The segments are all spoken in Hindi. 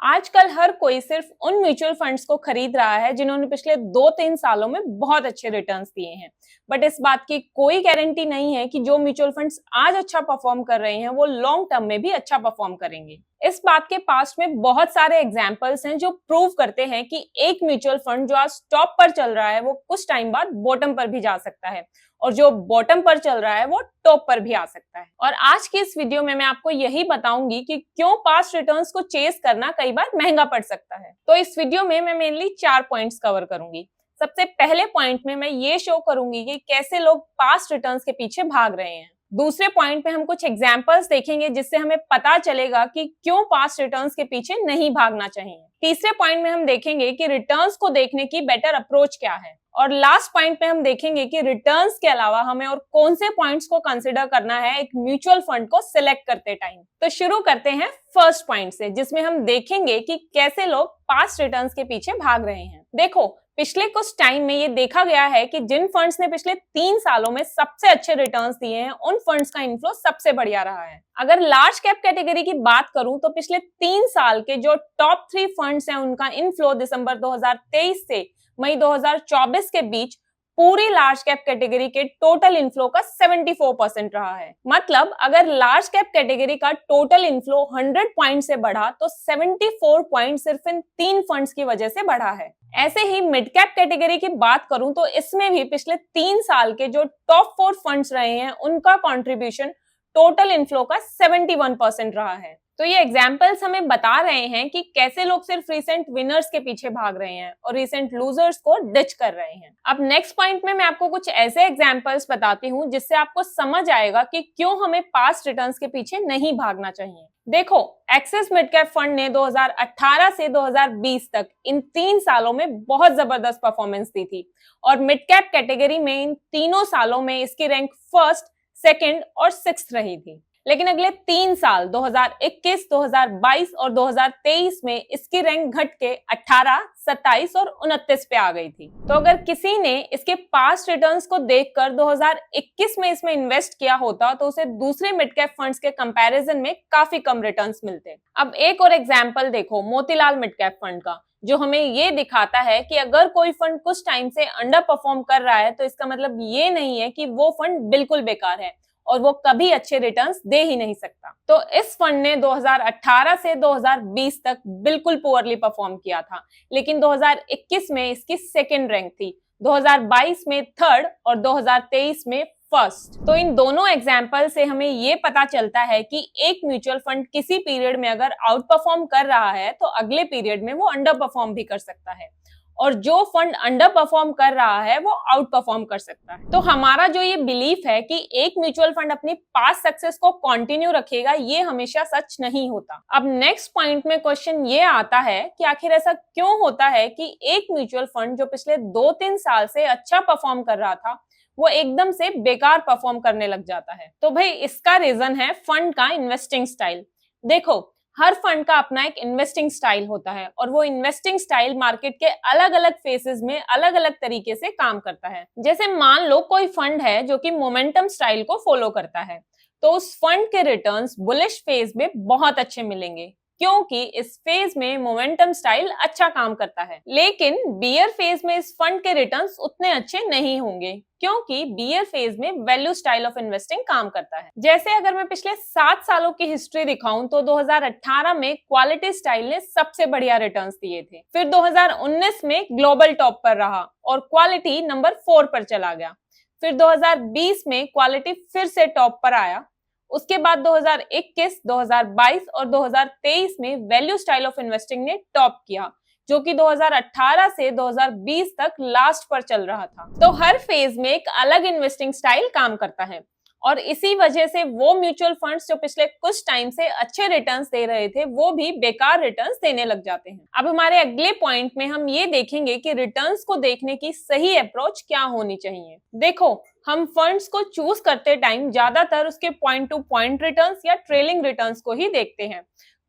आजकल हर कोई सिर्फ उन म्यूचुअल फंड्स को खरीद रहा है जिन्होंने पिछले 2-3 सालों में बहुत अच्छे रिटर्न्स दिए हैं। बट इस बात की कोई गारंटी नहीं है कि जो म्यूचुअल फंड्स आज अच्छा परफॉर्म कर रहे हैं वो लॉन्ग टर्म में भी अच्छा परफॉर्म करेंगे। इस बात के पास्ट में बहुत सारे एग्जांपल्स हैं जो प्रूव करते हैं कि एक म्यूचुअल फंड जो आज टॉप पर चल रहा है वो कुछ टाइम बाद बॉटम पर भी जा सकता है, और जो बॉटम पर चल रहा है वो टॉप पर भी आ सकता है। और आज की इस वीडियो में मैं आपको यही बताऊंगी कि क्यों पास्ट रिटर्न्स को चेस करना कई बार महंगा पड़ सकता है। तो इस वीडियो में मैं मेनली 4 पॉइंट्स कवर करूंगी। सबसे पहले पॉइंट में मैं ये शो करूंगी कि कैसे लोग पास्ट रिटर्न्स के पीछे भाग रहे हैं। दूसरे पॉइंट पे हम कुछ एग्जांपल्स देखेंगे जिससे हमें पता चलेगा कि क्यों पास्ट रिटर्न्स के पीछे नहीं भागना चाहिए। तीसरे पॉइंट में हम देखेंगे कि रिटर्न्स को देखने की बेटर अप्रोच क्या है। और लास्ट पॉइंट पे हम देखेंगे कि रिटर्न्स के अलावा हमें और कौन से पॉइंट्स को कंसिडर करना है एक म्यूचुअल फंड को सिलेक्ट करते टाइम। तो शुरू करते हैं फर्स्ट पॉइंट से, जिसमें हम देखेंगे कि कैसे लोग पास्ट रिटर्न्स के पीछे भाग रहे हैं। देखो, पिछले कुछ टाइम में ये देखा गया है कि जिन फंड्स ने पिछले 3 सालों में सबसे अच्छे रिटर्न्स दिए हैं उन फंड्स का इनफ्लो सबसे बढ़िया रहा है। अगर लार्ज कैप कैटेगरी की बात करूं तो पिछले 3 साल के जो टॉप 3 फंड्स हैं उनका इनफ्लो दिसंबर 2023 से मई 2024 के बीच पूरी लार्ज कैप कैटेगरी के टोटल इनफ्लो का 74% रहा है। मतलब अगर लार्ज कैप कैटेगरी का टोटल इनफ्लो 100 पॉइंट से बढ़ा तो 74 पॉइंट सिर्फ इन 3 फंड्स की वजह से बढ़ा है। ऐसे ही मिड कैप कैटेगरी की बात करूं तो इसमें भी पिछले 3 साल के जो टॉप 4 फंड्स रहे हैं उनका कंट्रीब्यूशन टोटल इनफ्लो का 71% रहा है। तो ये एग्जाम्पल्स हमें बता रहे हैं कि कैसे लोग सिर्फ रिसेंट विनर्स के पीछे भाग रहे हैं और रिसेंट लूजर्स को डिच कर रहे हैं। अब नेक्स्ट पॉइंट में मैं आपको कुछ ऐसे एग्जाम्पल्स बताती हूँ जिससे आपको समझ आएगा कि क्यों हमें पास्ट रिटर्न्स के पीछे नहीं भागना चाहिए। देखो, एक्सिस मिड कैप फंड ने 2018 से 2020 तक इन 3 सालों में बहुत जबरदस्त परफॉर्मेंस दी थी, और मिड कैप कैटेगरी में इन तीनों सालों में इसकी रैंक फर्स्ट, सेकंड और सिक्स्थ रही थी। लेकिन अगले 3 साल 2021, 2022 और 2023 में इसकी रैंक घट के 18, 27 और 29 पे आ गई थी। तो अगर किसी ने इसके पास्ट रिटर्न्स को देखकर 2021 में इसमें इन्वेस्ट किया होता तो उसे दूसरे मिड कैप फंड्स के कंपैरिजन में काफी कम रिटर्न्स मिलते। अब एक और एग्जांपल देखो मोतीलाल मिड कैप फंड का, जो हमें ये दिखाता है कि अगर कोई फंड कुछ टाइम से अंडर परफॉर्म कर रहा है तो इसका मतलब ये नहीं है कि वो फंड बिल्कुल बेकार है और वो कभी अच्छे रिटर्न्स दे ही नहीं सकता। तो इस फंड ने 2018 से 2020 तक बिल्कुल पुअरली परफॉर्म किया था, लेकिन 2021 में इसकी सेकंड रैंक थी, 2022 में थर्ड और 2023 में फर्स्ट। तो इन दोनों एग्जाम्पल से हमें ये पता चलता है कि एक म्यूचुअल फंड किसी पीरियड में अगर आउट परफॉर्म कर रहा है तो अगले पीरियड में वो अंडर परफॉर्म भी कर सकता है, और जो फंड अंडर परफॉर्म कर रहा है वो आउट परफॉर्म कर सकता है। तो हमारा जो ये बिलीफ है कि एक म्यूचुअल फंड अपनी पास्ट सक्सेस को कंटिन्यू रखेगा, ये हमेशा सच नहीं होता। अब नेक्स्ट पॉइंट में क्वेश्चन ये आता है कि आखिर ऐसा क्यों होता है कि एक म्यूचुअल फंड जो पिछले 2-3 साल से अच्छा परफॉर्म कर रहा था वो एकदम से बेकार परफॉर्म करने लग जाता है। तो भाई इसका रीजन है फंड का इन्वेस्टिंग स्टाइल। देखो, हर फंड का अपना एक इन्वेस्टिंग स्टाइल होता है और वो इन्वेस्टिंग स्टाइल मार्केट के अलग अलग फेसेस में अलग अलग तरीके से काम करता है। जैसे मान लो कोई फंड है जो कि मोमेंटम स्टाइल को फॉलो करता है, तो उस फंड के रिटर्न्स बुलिश फेज में बहुत अच्छे मिलेंगे क्योंकि इस फेज में मोमेंटम स्टाइल अच्छा काम करता है। लेकिन बियर फेज में इस फंड के रिटर्न्स उतने अच्छे नहीं होंगे क्योंकि बियर फेज में वैल्यू स्टाइल ऑफ इन्वेस्टिंग काम करता है। जैसे अगर मैं पिछले 7 सालों की हिस्ट्री दिखाऊं तो 2018 में क्वालिटी स्टाइल ने सबसे बढ़िया रिटर्न्स दिए थे। फिर 2019 में ग्लोबल टॉप पर रहा और क्वालिटी नंबर 4 पर चला गया। फिर 2020 में क्वालिटी फिर से टॉप पर आया। उसके बाद 2021, 2022 और 2023 में वैल्यू स्टाइल ऑफ इन्वेस्टिंग ने टॉप किया, जो कि 2018 से 2020 तक लास्ट पर चल रहा था। तो हर फेज में एक अलग इन्वेस्टिंग स्टाइल काम करता है और इसी वजह से वो म्यूचुअल फंड्स जो पिछले कुछ टाइम से अच्छे रिटर्न्स दे रहे थे वो भी बेकार रिटर्न्स देने लग जाते हैं। अब हमारे अगले पॉइंट में हम ये देखेंगे कि रिटर्न्स को देखने की सही अप्रोच क्या होनी चाहिए। देखो, हम फंड्स को चूज करते टाइम ज्यादातर उसके पॉइंट टू पॉइंट रिटर्न्स या ट्रेलिंग रिटर्न्स को ही देखते हैं।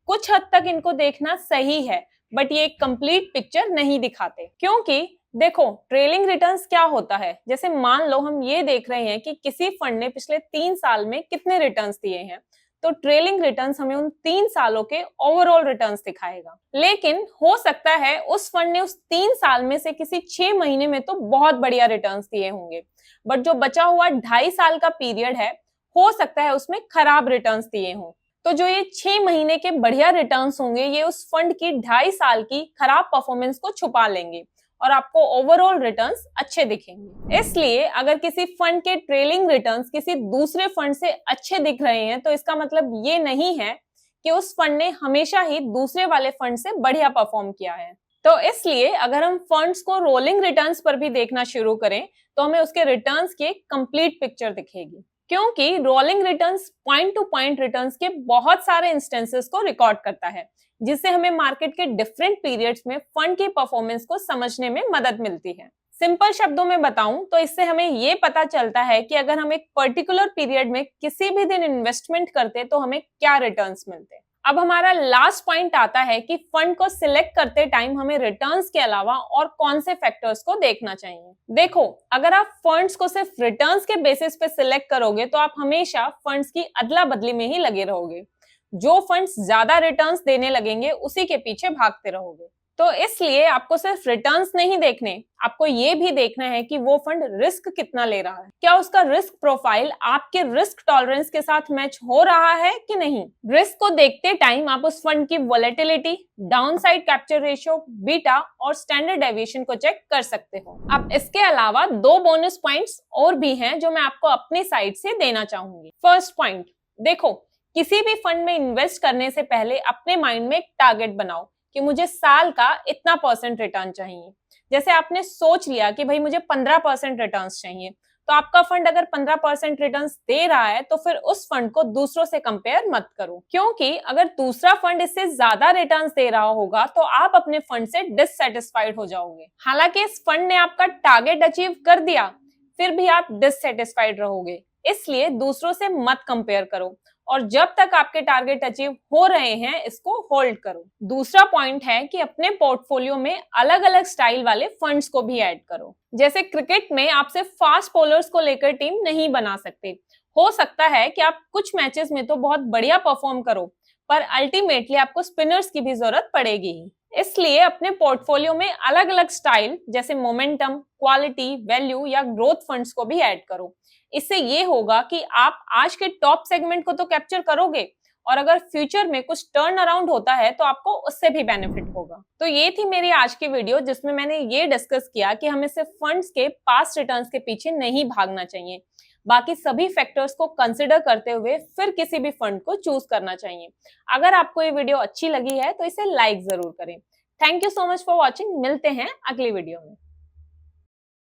कुछ हद तक इनको देखना सही है, बट ये एक कंप्लीट पिक्चर नहीं दिखाते। क्योंकि देखो, ट्रेलिंग रिटर्न्स क्या होता है, जैसे मान लो हम ये देख रहे हैं कि किसी फंड ने पिछले 3 साल में कितने रिटर्न्स दिए हैं, तो ट्रेलिंग रिटर्न्स हमें उन 3 सालों के ओवरऑल रिटर्न्स दिखाएगा। लेकिन हो सकता है उस फंड ने उस 3 साल में से किसी 6 महीने में तो बहुत बढ़िया रिटर्न्स दिए होंगे, बट जो बचा हुआ 2.5 साल का पीरियड है, हो सकता है उसमें खराब रिटर्न्स दिए हों। तो जो ये 6 महीने के बढ़िया रिटर्न्स होंगे, ये उस फंड की 2.5 साल की खराब परफॉर्मेंस को छुपा लेंगे और आपको ओवरऑल रिटर्न्स अच्छे दिखेंगे। इसलिए अगर किसी फंड के ट्रेलिंग रिटर्न्स किसी दूसरे फंड से अच्छे दिख रहे हैं, तो इसका मतलब ये नहीं है कि उस फंड ने हमेशा ही दूसरे वाले फंड से बढ़िया परफॉर्म किया है। तो इसलिए अगर हम फंड्स को रोलिंग रिटर्न्स पर भी देखना शुरू करें, तो हमें उसके रिटर्न्स की कंप्लीट पिक्चर दिखेगी, क्योंकि rolling returns point two point returns के बहुत सारे इंस्टेंसेस को रिकॉर्ड करता है, जिससे हमें मार्केट के डिफरेंट पीरियड्स में फंड की परफॉर्मेंस को समझने में मदद मिलती है। सिंपल शब्दों में बताऊं तो इससे हमें ये पता चलता है कि अगर हम एक पर्टिकुलर पीरियड में किसी भी दिन इन्वेस्टमेंट करते तो हमें क्या रिटर्न्स मिलते। अब हमारा लास्ट पॉइंट आता है कि फंड को सिलेक्ट करते टाइम हमें रिटर्न्स के अलावा और कौन से फैक्टर्स को देखना चाहिए। देखो, अगर आप फंड्स को सिर्फ रिटर्न्स के बेसिस पे सिलेक्ट करोगे तो आप हमेशा फंड्स की अदला बदली में ही लगे रहोगे। जो फंड्स ज्यादा रिटर्न्स देने लगेंगे उसी के पीछे भागते रहोगे। तो इसलिए आपको सिर्फ रिटर्न्स नहीं देखने, आपको ये भी देखना है कि वो फंड रिस्क कितना ले रहा है। क्या उसका रिस्क प्रोफाइल आपके रिस्क टॉलरेंस के साथ मैच हो रहा है कि नहीं। रिस्क को देखते टाइम आप उस फंड की volatility, downside capture ratio, beta और स्टैंडर्ड डेविएशन को चेक कर सकते हो। अब इसके अलावा 2 बोनस पॉइंट्स और भी हैं जो मैं आपको अपनी साइड से देना चाहूंगी। फर्स्ट पॉइंट, देखो, किसी भी फंड में इन्वेस्ट करने से पहले अपने माइंड में एक टारगेट बनाओ कि मुझे साल का इतना % रिटर्न चाहिए। जैसे आपने सोच लिया कि भाई मुझे 15% रिटर्न्स चाहिए, तो आपका फंड अगर 15% रिटर्न्स दे रहा है तो फिर उस फंड को दूसरों से कंपेयर मत करो, क्योंकि अगर दूसरा फंड इससे ज्यादा रिटर्न्स दे रहा होगा तो आप अपने फंड से डिससैटिस्फाइड हो जाओगे। हालांकि इस फंड ने आपका टारगेट अचीव कर दिया, फिर भी आप डिससैटिस्फाइड रहोगे। इसलिए दूसरों से मत कंपेयर करो और जब तक आपके टारगेट अचीव हो रहे हैं इसको होल्ड करो। दूसरा पॉइंट है कि अपने पोर्टफोलियो में अलग अलग स्टाइल वाले फंड्स को भी ऐड करो। जैसे क्रिकेट में आप सिर्फ फास्ट बॉलर्स को लेकर टीम नहीं बना सकते। हो सकता है कि आप कुछ मैचेस में तो बहुत बढ़िया परफॉर्म करो, पर अल्टीमेटली आपको स्पिनर्स की भी जरूरत पड़ेगी ही। इसलिए अपने पोर्टफोलियो में अलग अलग स्टाइल जैसे मोमेंटम, क्वालिटी, वैल्यू या ग्रोथ फंड्स को भी ऐड करो। इससे ये होगा कि आप आज के टॉप सेगमेंट को तो कैप्चर करोगे और अगर फ्यूचर में कुछ टर्न अराउंड होता है तो आपको उससे भी बेनिफिट होगा। तो ये थी मेरी आज की वीडियो, जिसमें मैंने ये डिस्कस किया कि हमें सिर्फ फंड्स के पास्ट रिटर्न्स के पीछे नहीं भागना चाहिए, बाकी सभी फैक्टर्स को कंसिडर करते हुए फिर किसी भी फंड को चूज करना चाहिए। अगर आपको ये वीडियो अच्छी लगी है तो इसे लाइक जरूर करें। Thank you so much for watching. मिलते हैं अगली वीडियो में।